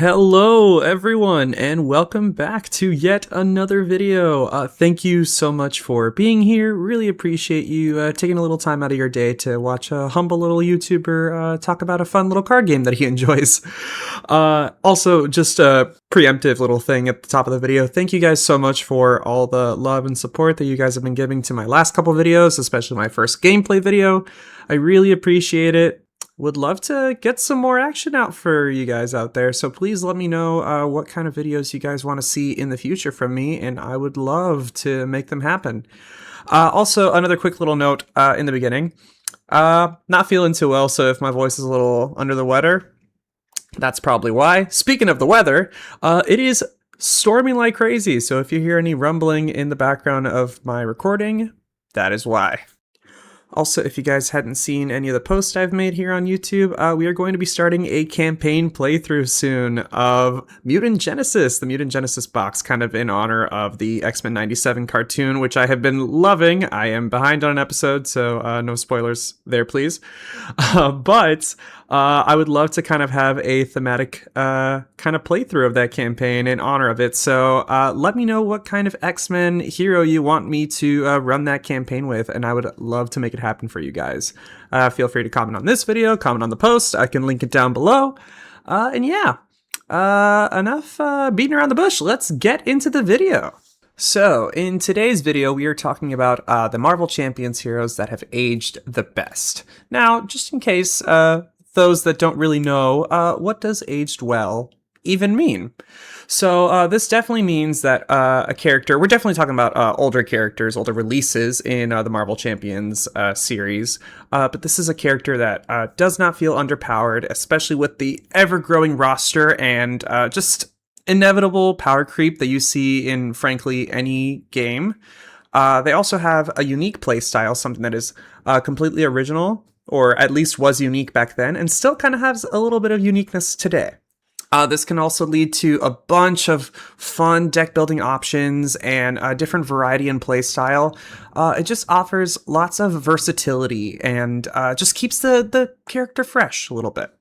Hello everyone and welcome back to yet another video. Thank you so much for being here. Really appreciate you taking a little time out of your day to watch a humble little YouTuber talk about a fun little card game that he enjoys. Also, just a preemptive little thing at the top of the video. Thank you guys so much for all the love and support that you guys have been giving to my last couple videos, especially my first gameplay video. I really appreciate it. Would love to get some more action out for you guys out there, so please let me know what kind of videos you guys want to see in the future from me, and I would love to make them happen. Also, another quick little note in the beginning. Not feeling too well, so if my voice is a little under the weather, that's probably why. Speaking of the weather, it is storming like crazy, so if you hear any rumbling in the background of my recording, that is why. Also, if you guys hadn't seen any of the posts I've made here on YouTube, we are going to be starting a campaign playthrough soon of Mutant Genesis, the Mutant Genesis box, kind of in honor of the X-Men 97 cartoon, which I have been loving. I am behind on an episode, so no spoilers there, please. But I would love to kind of have a thematic kind of playthrough of that campaign in honor of it. So let me know what kind of X-Men hero you want me to run that campaign with, and I would love to make it happen for you guys. Feel free to comment on this video, comment on the post. I can link it down below. And yeah, enough beating around the bush. Let's get into the video. So, in today's video, we are talking about the Marvel Champions heroes that have aged the best. Now, just in case those that don't really know, what does aged well even mean? So this definitely means that a character, we're definitely talking about older characters, older releases in the Marvel Champions series, but this is a character that does not feel underpowered, especially with the ever-growing roster and just inevitable power creep that you see in, frankly, any game. They also have a unique playstyle, something that is completely original, or at least was unique back then, and still kind of has a little bit of uniqueness today. This can also lead to a bunch of fun deck building options and a different variety in playstyle. It just offers lots of versatility and just keeps the character fresh a little bit.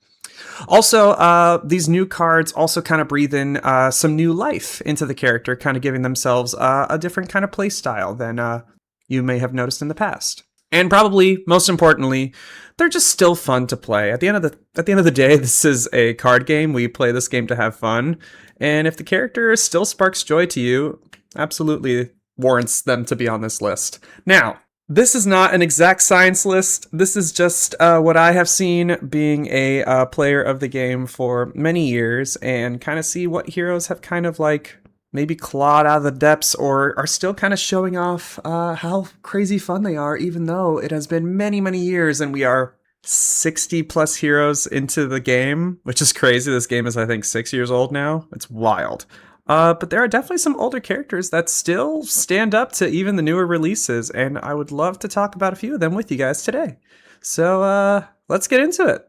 Also, these new cards also kind of breathe in some new life into the character, kind of giving themselves a different kind of playstyle than you may have noticed in the past. And probably, most importantly, they're just still fun to play. At the end of the day, this is a card game. We play this game to have fun. And if the character still sparks joy to you, absolutely warrants them to be on this list. Now, this is not an exact science list. This is just what I have seen being a player of the game for many years and kind of see what heroes have kind of like maybe clawed out of the depths or are still kind of showing off how crazy fun they are, even though it has been many, many years and we are 60 plus heroes into the game, which is crazy. This game is, I think, 6 years old now. It's wild. But there are definitely some older characters that still stand up to even the newer releases, and I would love to talk about a few of them with you guys today. So let's get into it.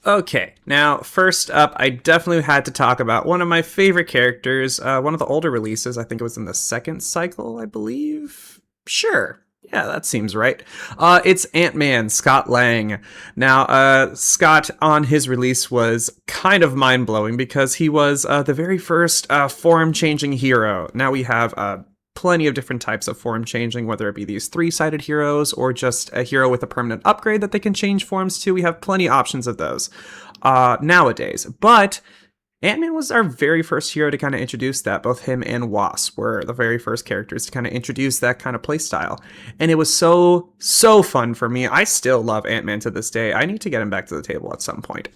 Okay, now first up, I definitely had to talk about one of my favorite characters, one of the older releases. I think it was in the second cycle, I believe. Sure. Yeah, that seems right. It's Ant-Man, Scott Lang. Now, Scott on his release was kind of mind-blowing because he was the very first form-changing hero. Now we have plenty of different types of form changing, whether it be these three-sided heroes or just a hero with a permanent upgrade that they can change forms to. We have plenty of options of those nowadays. But Ant-Man was our very first hero to kind of introduce that. Both him and Wasp were the very first characters to kind of introduce that kind of playstyle. And it was so fun for me. I still love Ant-Man to this day. I need to get him back to the table at some point.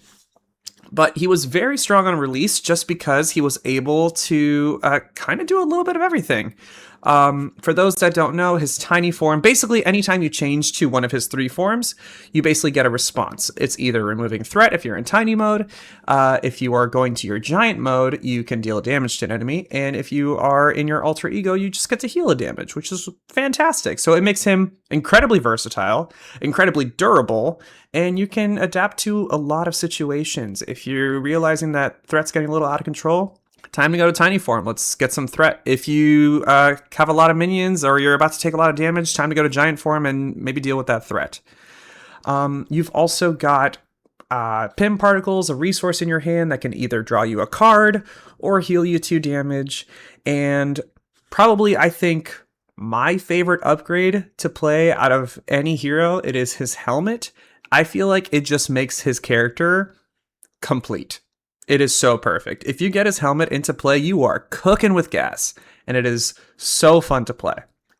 But he was very strong on release just because he was able to kind of do a little bit of everything. For those that don't know, his tiny form, basically anytime you change to one of his three forms, you basically get a response. It's either removing threat if you're in tiny mode. If you are going to your giant mode, you can deal damage to an enemy. And if you are in your alter ego, you just get to heal a damage, which is fantastic. So it makes him incredibly versatile, incredibly durable, and you can adapt to a lot of situations. If you're realizing that threat's getting a little out of control, time to go to tiny form. Let's get some threat. If you have a lot of minions or you're about to take a lot of damage, time to go to giant form and maybe deal with that threat. You've also got Pim Particles, a resource in your hand that can either draw you a card or heal you 2 damage. And probably, I think, my favorite upgrade to play out of any hero, it is his helmet. I feel like it just makes his character complete. It is so perfect. If you get his helmet into play, you are cooking with gas, and it is so fun to play.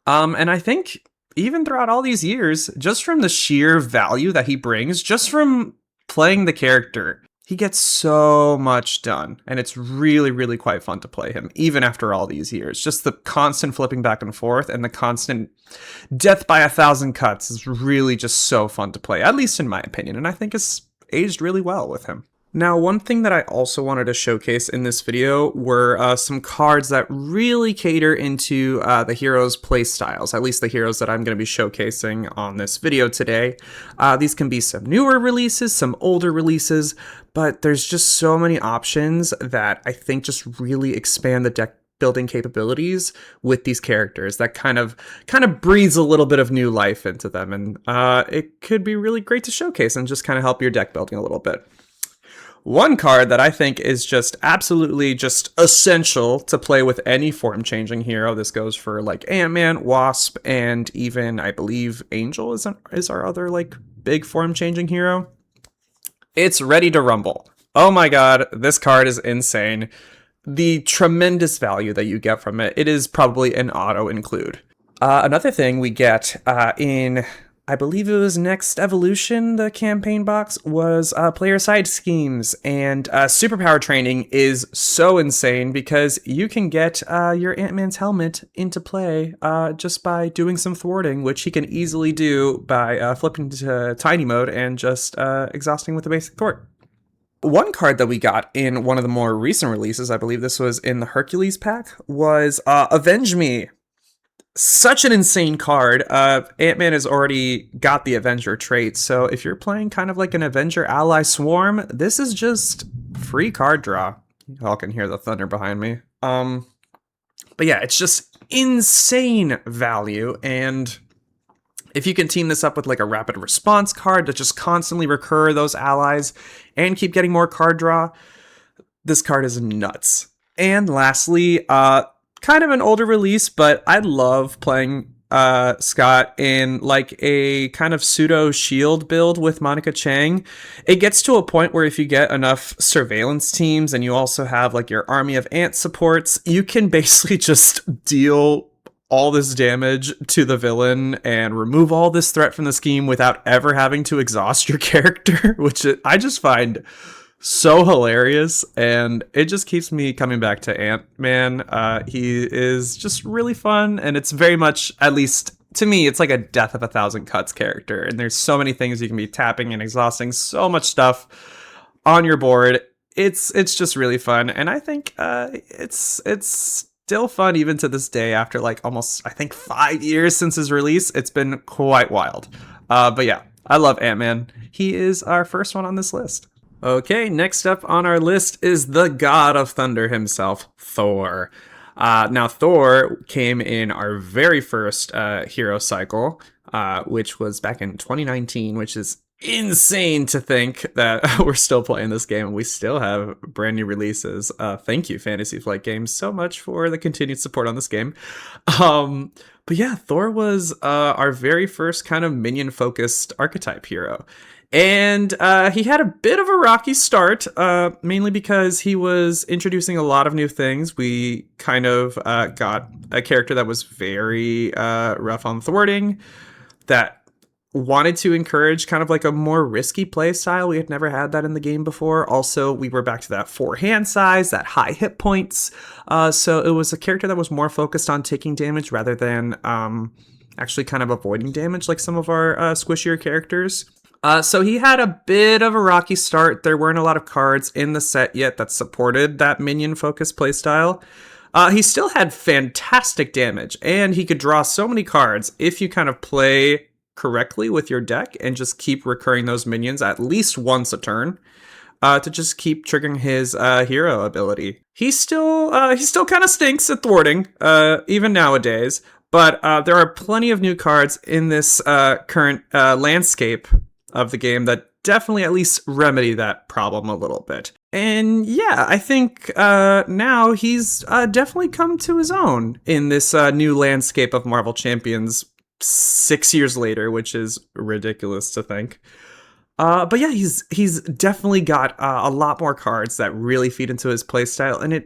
And I think even throughout all these years, just from the sheer value that he brings, just from playing the character, he gets so much done, and it's really, really quite fun to play him, even after all these years. Just the constant flipping back and forth and the constant death by 1,000 cuts is really just so fun to play, at least in my opinion, and I think it's aged really well with him. Now, one thing that I also wanted to showcase in this video were some cards that really cater into the heroes' playstyles, at least the heroes that I'm going to be showcasing on this video today. These can be some newer releases, some older releases, but there's just so many options that I think just really expand the deck building capabilities with these characters that kind of breathes a little bit of new life into them, and it could be really great to showcase and just kind of help your deck building a little bit. One card that I think is just absolutely just essential to play with any form-changing hero. This goes for like Ant-Man, Wasp, and even, I believe, Angel is our other like big form-changing hero. It's Ready to Rumble. Oh my god, this card is insane. The tremendous value that you get from it. It is probably an auto-include. Another thing we get in, I believe it was Next Evolution, the campaign box, was player side schemes, and superpower training is so insane because you can get your Ant-Man's helmet into play just by doing some thwarting, which he can easily do by flipping to tiny mode and just exhausting with a basic thwart. One card that we got in one of the more recent releases, I believe this was in the Hercules pack, was Avenge Me. Such an insane card. Ant-Man has already got the Avenger trait, so if you're playing kind of like an Avenger ally swarm, this is just free card draw. Y'all can hear the thunder behind me. But yeah, it's just insane value, and if you can team this up with like a rapid response card to just constantly recur those allies and keep getting more card draw, this card is nuts. And lastly, kind of an older release, but I love playing Scott in like a kind of pseudo shield build with Monica Chang. It gets to a point where if you get enough surveillance teams and you also have like your army of ant supports, you can basically just deal all this damage to the villain and remove all this threat from the scheme without ever having to exhaust your character, which I just find so hilarious, and it just keeps me coming back to Ant-Man. He is just really fun, and it's very much, at least to me, it's like a death of 1,000 cuts character, and there's so many things you can be tapping and exhausting, so much stuff on your board. It's just really fun, and I think it's still fun even to this day after like almost, I think, 5 years since his release. It's been quite wild. But yeah, I love Ant-Man. He is our first one on this list. Okay, next up on our list is the God of Thunder himself, Thor. Now, Thor came in our very first hero cycle, which was back in 2019, which is insane to think that we're still playing this game and we still have brand new releases. Thank you, Fantasy Flight Games, so much for the continued support on this game. But yeah, Thor was our very first kind of minion-focused archetype hero. And he had a bit of a rocky start, mainly because he was introducing a lot of new things. We kind of got a character that was very rough on thwarting, that wanted to encourage kind of like a more risky play style. We had never had that in the game before. Also, we were back to that 4-hand size, that high hit points. So it was a character that was more focused on taking damage rather than actually kind of avoiding damage like some of our squishier characters. So he had a bit of a rocky start. There weren't a lot of cards in the set yet that supported that minion-focused playstyle. He still had fantastic damage, and he could draw so many cards if you kind of play correctly with your deck and just keep recurring those minions at least once a turn to just keep triggering his hero ability. He still kind of stinks at thwarting, even nowadays, but there are plenty of new cards in this current landscape of the game that definitely at least remedy that problem a little bit. And yeah, I think now he's definitely come to his own in this new landscape of Marvel Champions 6 years later, which is ridiculous to think. But yeah, he's definitely got a lot more cards that really feed into his playstyle, and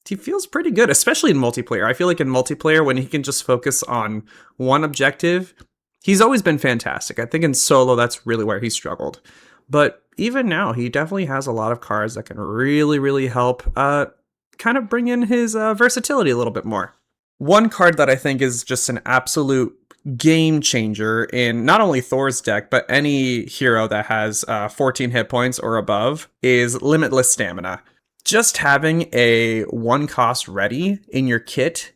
he feels pretty good, especially in multiplayer. I feel like in multiplayer, when he can just focus on one objective, he's always been fantastic. I think in solo, that's really where he struggled. But even now, he definitely has a lot of cards that can really, really help kind of bring in his versatility a little bit more. One card that I think is just an absolute game changer in not only Thor's deck, but any hero that has 14 hit points or above is Limitless Stamina. Just having a 1-cost ready in your kit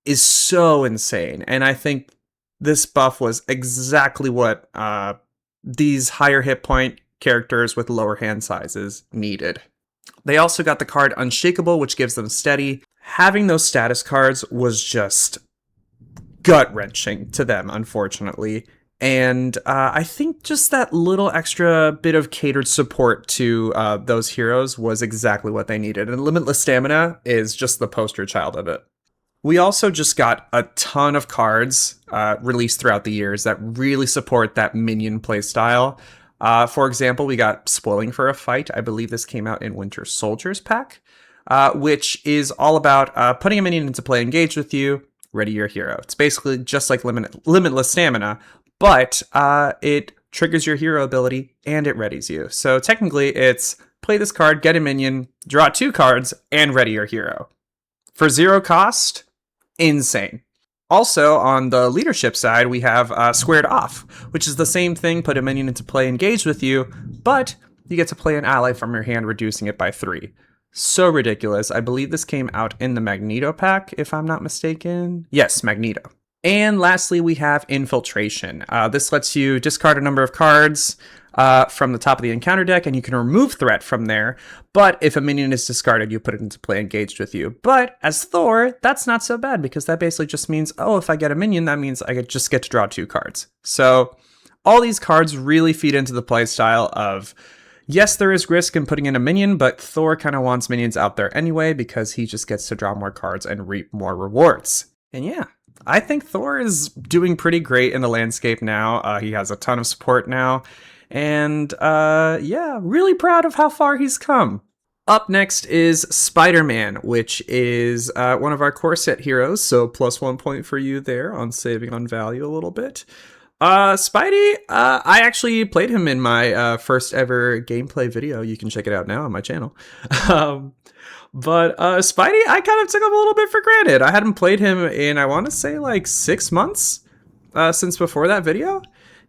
is so insane. And I think this buff was exactly what these higher hit point characters with lower hand sizes needed. They also got the card Unshakable, which gives them steady. Having those status cards was just gut-wrenching to them, unfortunately. And I think just that little extra bit of catered support to those heroes was exactly what they needed. And Limitless Stamina is just the poster child of it. We also just got a ton of cards released throughout the years that really support that minion playstyle. For example, we got Spoiling for a Fight. I believe this came out in Winter Soldiers pack, which is all about putting a minion into play engaged with you, ready your hero. It's basically just like Limitless Stamina, but it triggers your hero ability and it readies you. So technically it's play this card, get a minion, draw 2 cards, and ready your hero. For 0 cost, insane. Also, on the leadership side, we have Squared Off, which is the same thing, put a minion into play engaged with you, but you get to play an ally from your hand, reducing it by 3. So ridiculous. I believe this came out in the Magneto pack, if I'm not mistaken. Yes, Magneto. And lastly, we have Infiltration. This lets you discard a number of cards from the top of the encounter deck, and you can remove threat from there. But if a minion is discarded, you put it into play engaged with you. But as Thor, that's not so bad, because that basically just means, oh, if I get a minion, that means I just get to draw 2 cards. So all these cards really feed into the playstyle of, yes, there is risk in putting in a minion, but Thor kind of wants minions out there anyway, because he just gets to draw more cards and reap more rewards. And yeah, I think Thor is doing pretty great in the landscape now. He has a ton of support now. And yeah, really proud of how far he's come. Up next is Spider-Man, which is one of our core set heroes. So +1 point for you there on saving on value a little bit. Spidey, I actually played him in my first ever gameplay video. You can check it out now on my channel. But Spidey, I kind of took him a little bit for granted. I hadn't played him in, I want to say, like 6 months since before that video.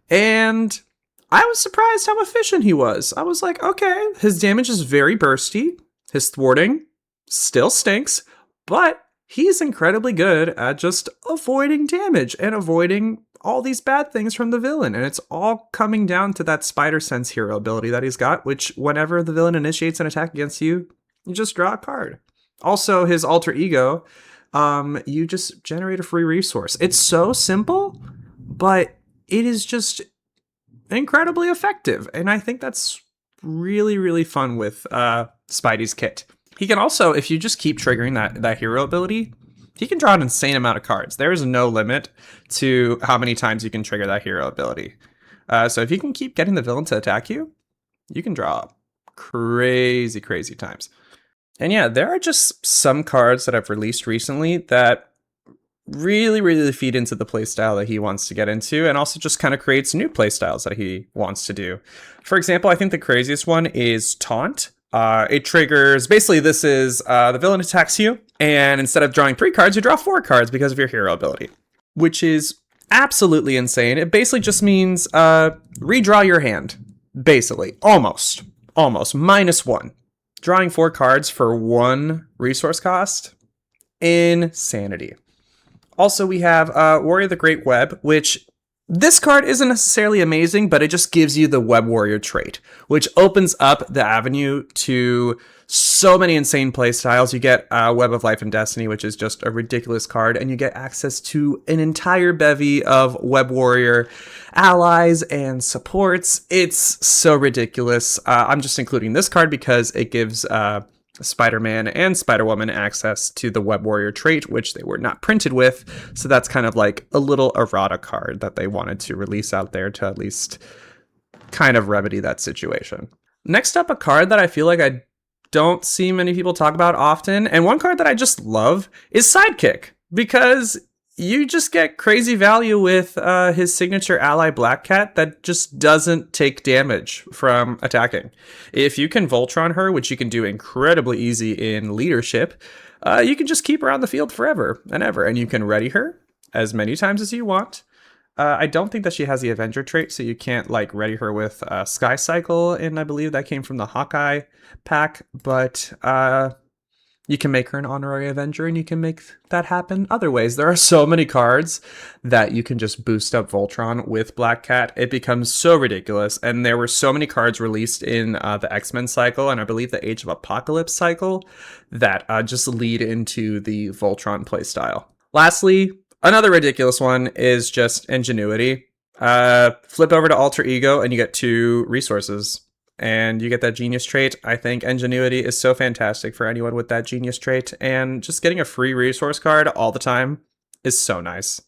And I was surprised how efficient he was. I was like, okay, his damage is very bursty. His thwarting still stinks, but he's incredibly good at just avoiding damage and avoiding all these bad things from the villain. And it's all coming down to that Spider Sense hero ability that he's got, which whenever the villain initiates an attack against you, you just draw a card. Also, his alter ego, you just generate a free resource. It's so simple, but it is just incredibly effective. And I think that's really, really fun with Spidey's kit. He can also, if you just keep triggering that hero ability, he can draw an insane amount of cards. There is no limit to how many times you can trigger that hero ability. So if you can keep getting the villain to attack you, you can draw crazy, crazy times. And yeah, there are just some cards that I've released recently that really, really feed into the playstyle that he wants to get into, and also just kind of creates new playstyles that he wants to do. For example, I think the craziest one is Taunt. It triggers, basically this is the villain attacks you, and instead of drawing 3 cards, you draw 4 cards because of your hero ability, which is absolutely insane. It basically just means redraw your hand, basically, almost -1. Drawing 4 cards for 1 resource cost, insanity. Also, we have Warrior the Great Web, which this card isn't necessarily amazing, but it just gives you the Web Warrior trait, which opens up the avenue to So many insane playstyles. You get Web of Life and Destiny, which is just a ridiculous card, and you get access to an entire bevy of Web Warrior allies and supports. It's so ridiculous. I'm just including this card because it gives Spider-Man and Spider-Woman access to the Web Warrior trait, which they were not printed with. So that's kind of like a little errata card that they wanted to release out there to at least kind of remedy that situation. Next up, a card that I feel like I don't see many people talk about often, and one card that I just love is Sidekick, because you just get crazy value with his signature ally Black Cat that just doesn't take damage from attacking. If you can Voltron her, which you can do incredibly easy in leadership, you can just keep her on the field forever and ever, and you can ready her as many times as you want. I don't think that she has the Avenger trait, so you can't like ready her with Sky Cycle, and I believe that came from the Hawkeye pack, but you can make her an honorary Avenger, and you can make that happen other ways. There are so many cards that you can just boost up Voltron with Black Cat. It becomes so ridiculous, and there were so many cards released in the X-Men cycle, and I believe the Age of Apocalypse cycle, that just lead into the Voltron playstyle. Lastly, another ridiculous one is just Ingenuity. Flip over to Alter Ego and you get 2 resources. And you get that Genius trait. I think Ingenuity is so fantastic for anyone with that Genius trait. And just getting a free resource card all the time is so nice.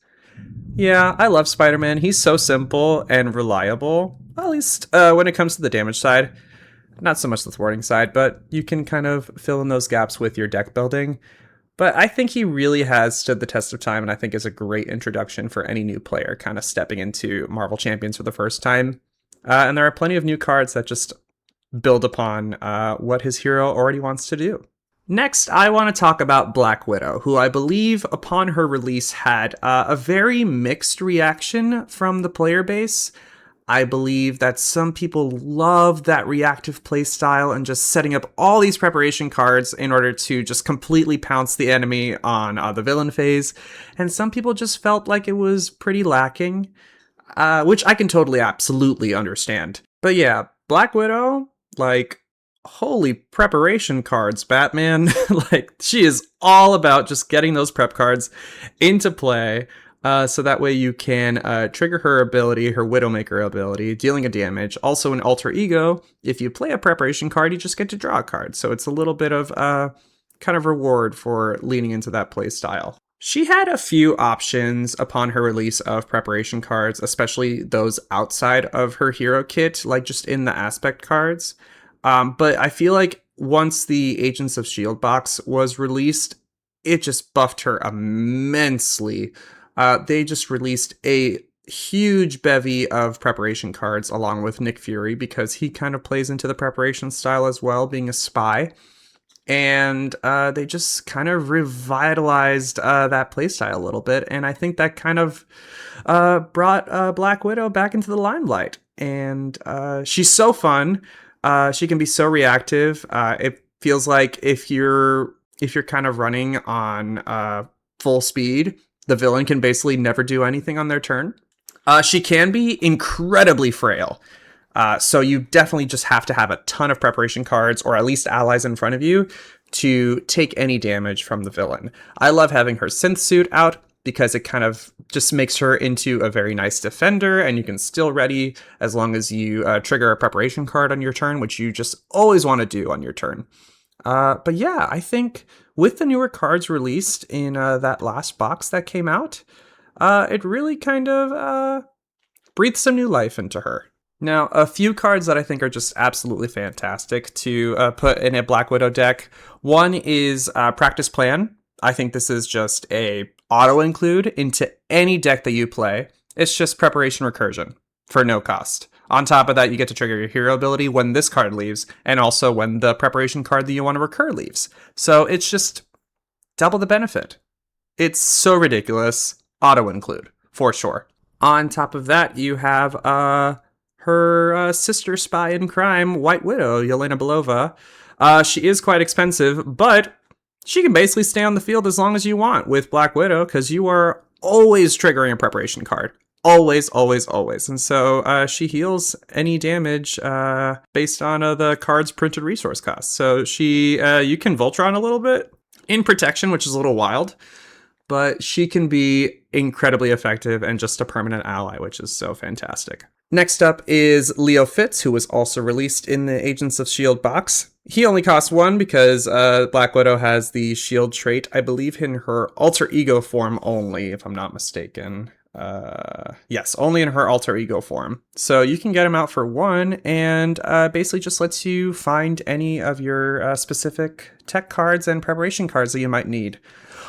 Yeah, I love Spider-Man. He's so simple and reliable. At least when it comes to the damage side. Not so much the thwarting side, but you can kind of fill in those gaps with your deck building. But I think he really has stood the test of time, and I think is a great introduction for any new player kind of stepping into Marvel Champions for the first time. And there are plenty of new cards that just build upon what his hero already wants to do. Next, I want to talk about Black Widow, who I believe upon her release had a very mixed reaction from the player base. I believe that some people love that reactive playstyle and just setting up all these preparation cards in order to just completely pounce the enemy on the villain phase. And some people just felt like it was pretty lacking, which I can totally absolutely understand. But yeah, Black Widow, like, holy preparation cards, Batman. Like, she is all about just getting those prep cards into play. So that way you can trigger her ability, her Widowmaker ability, dealing a damage. Also in Alter Ego, if you play a preparation card, you just get to draw a card. So it's a little bit of kind of reward for leaning into that play style. She had a few options upon her release of preparation cards, especially those outside of her hero kit, like just in the aspect cards. But I feel like once the Agents of S.H.I.E.L.D. box was released, it just buffed her immensely. They just released a huge bevy of preparation cards along with Nick Fury, because he kind of plays into the preparation style as well, being a spy. And they just kind of revitalized that playstyle a little bit. And I think that kind of brought Black Widow back into the limelight. And she's so fun. She can be so reactive. It feels like if you're kind of running on full speed, the villain can basically never do anything on their turn. She can be incredibly frail. So you definitely just have to have a ton of preparation cards, or at least allies in front of you, to take any damage from the villain. I love having her synth suit out because it kind of just makes her into a very nice defender, and you can still ready as long as you trigger a preparation card on your turn, which you just always want to do on your turn. But yeah, I think with the newer cards released in that last box that came out, it really kind of breathed some new life into her. Now, a few cards that I think are just absolutely fantastic to put in a Black Widow deck. One is Practice Plan. I think this is just a auto-include into any deck that you play. It's just Preparation Recursion for no cost. On top of that, you get to trigger your hero ability when this card leaves, and also when the preparation card that you want to recur leaves. So it's just double the benefit. It's so ridiculous. Auto-include, for sure. On top of that, you have her sister spy in crime, White Widow, Yelena Belova. She is quite expensive, but she can basically stay on the field as long as you want with Black Widow, because you are always triggering a preparation card. Always, always, always. And so she heals any damage based on the card's printed resource cost. So you can Voltron a little bit in protection, which is a little wild, but she can be incredibly effective and just a permanent ally, which is so fantastic. Next up is Leo Fitz, who was also released in the Agents of S.H.I.E.L.D. box. He only costs 1 because Black Widow has the S.H.I.E.L.D. trait, I believe, in her alter ego form only, if I'm not mistaken. Yes, only in her alter ego form. So you can get him out for 1, and basically just lets you find any of your specific tech cards and preparation cards that you might need.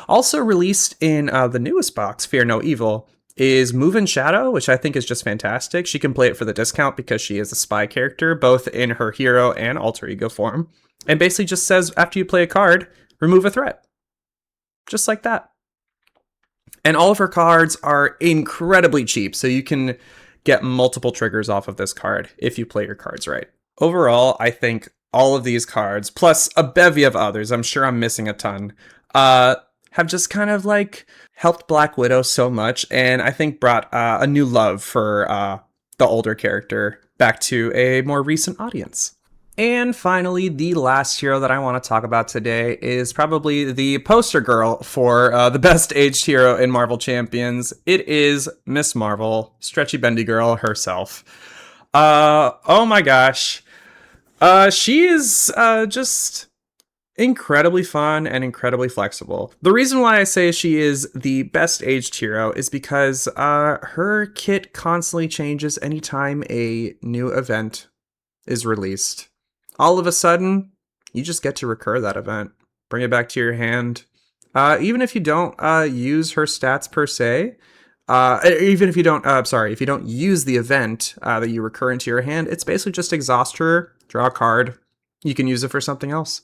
Also released in the newest box, Fear No Evil, is Move in Shadow, which I think is just fantastic. She can play it for the discount because she is a spy character, both in her hero and alter ego form. And basically just says, after you play a card, remove a threat. Just like that. And all of her cards are incredibly cheap, so you can get multiple triggers off of this card if you play your cards right. Overall, I think all of these cards, plus a bevy of others, I'm sure I'm missing a ton, have just kind of like helped Black Widow so much, and I think brought a new love for the older character back to a more recent audience. And finally, the last hero that I want to talk about today is probably the poster girl for the best aged hero in Marvel Champions. It is Miss Marvel, Stretchy Bendy Girl herself. Oh my gosh. She is just incredibly fun and incredibly flexible. The reason why I say she is the best aged hero is because her kit constantly changes anytime a new event is released. All of a sudden, you just get to recur that event, bring it back to your hand. Even if you don't use her stats per se, even if you don't, if you don't use the event that you recur into your hand, it's basically just exhaust her, draw a card. You can use it for something else.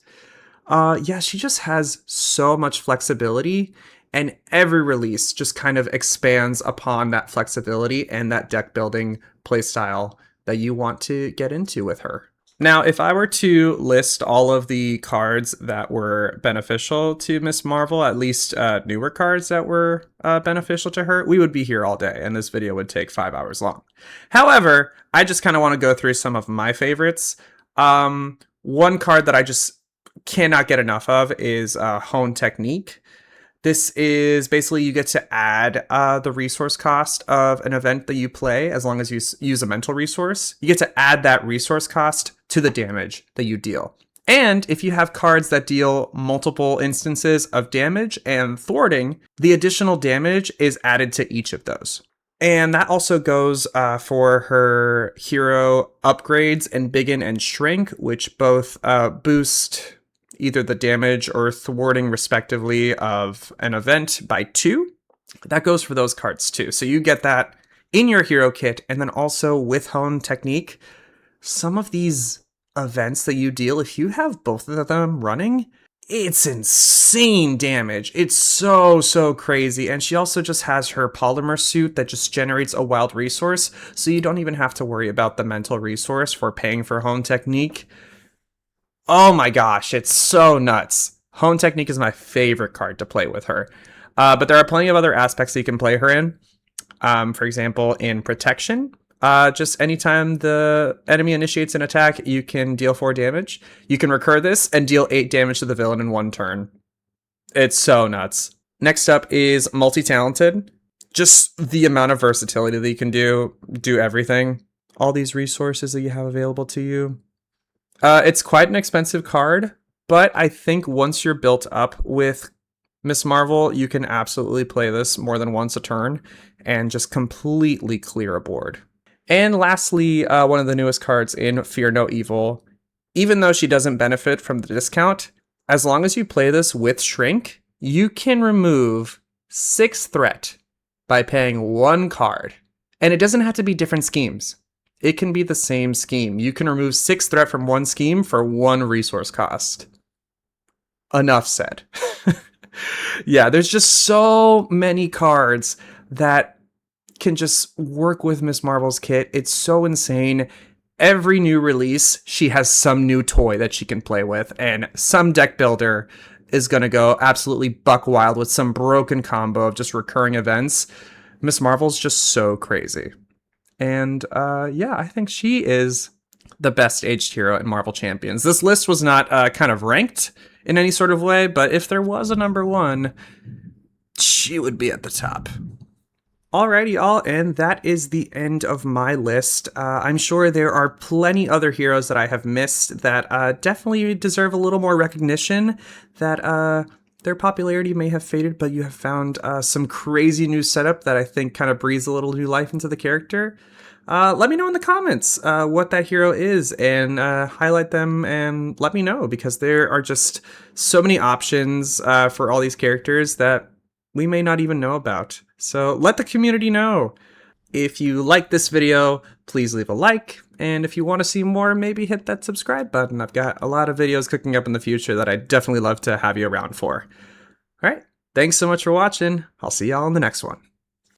Yeah, she just has so much flexibility, and every release just kind of expands upon that flexibility and that deck building playstyle that you want to get into with her. Now, if I were to list all of the cards that were beneficial to Miss Marvel, at least newer cards that were beneficial to her, we would be here all day, and this video would take 5 hours long. However, I just kind of want to go through some of my favorites. One card that I just cannot get enough of is Hone Technique. This is basically you get to add the resource cost of an event that you play as long as you use a mental resource. You get to add that resource cost to the damage that you deal. And if you have cards that deal multiple instances of damage and thwarting, the additional damage is added to each of those. And that also goes for her hero upgrades and Biggin and Shrink, which both boost either the damage or thwarting respectively of an event by 2. That goes for those cards too. So you get that in your hero kit, and then also with Hone Technique, some of these events that you deal, if you have both of them running, it's insane damage. It's so crazy. And she also just has her polymer suit that just generates a wild resource, so you don't even have to worry about the mental resource for paying for Hone Technique. Oh my gosh, it's so nuts. Hone Technique is my favorite card to play with her. But there are plenty of other aspects that you can play her in. For example, in Protection, just anytime the enemy initiates an attack, you can deal 4 damage. You can recur this and deal 8 damage to the villain in 1 turn. It's so nuts. Next up is Multi-Talented. Just the amount of versatility that you can do everything. All these resources that you have available to you. It's quite an expensive card, but I think once you're built up with Miss Marvel, you can absolutely play this more than once a turn and just completely clear a board. And lastly, one of the newest cards in Fear No Evil. Even though she doesn't benefit from the discount, as long as you play this with Shrink, you can remove 6 threat by paying 1 card. And it doesn't have to be different schemes. It can be the same scheme. You can remove 6 threat from 1 scheme for 1 resource cost. Enough said. Yeah, there's just so many cards that can just work with Miss Marvel's kit. It's so insane. Every new release, she has some new toy that she can play with, and some deck builder is going to go absolutely buck wild with some broken combo of just recurring events Miss Marvel's just so crazy. And yeah, I think she is the best aged hero in Marvel Champions. This list was not kind of ranked in any sort of way, but if there was a number one, she would be at the top. Alrighty, y'all, and that is the end of my list. I'm sure there are plenty other heroes that I have missed that definitely deserve a little more recognition, that their popularity may have faded, but you have found some crazy new setup that I think kind of breathes a little new life into the character. Let me know in the comments what that hero is, and highlight them and let me know, because there are just so many options for all these characters that we may not even know about. So let the community know. If you like this video, please leave a like. And if you want to see more, maybe hit that subscribe button. I've got a lot of videos cooking up in the future that I'd definitely love to have you around for. All right. Thanks so much for watching. I'll see y'all in the next one.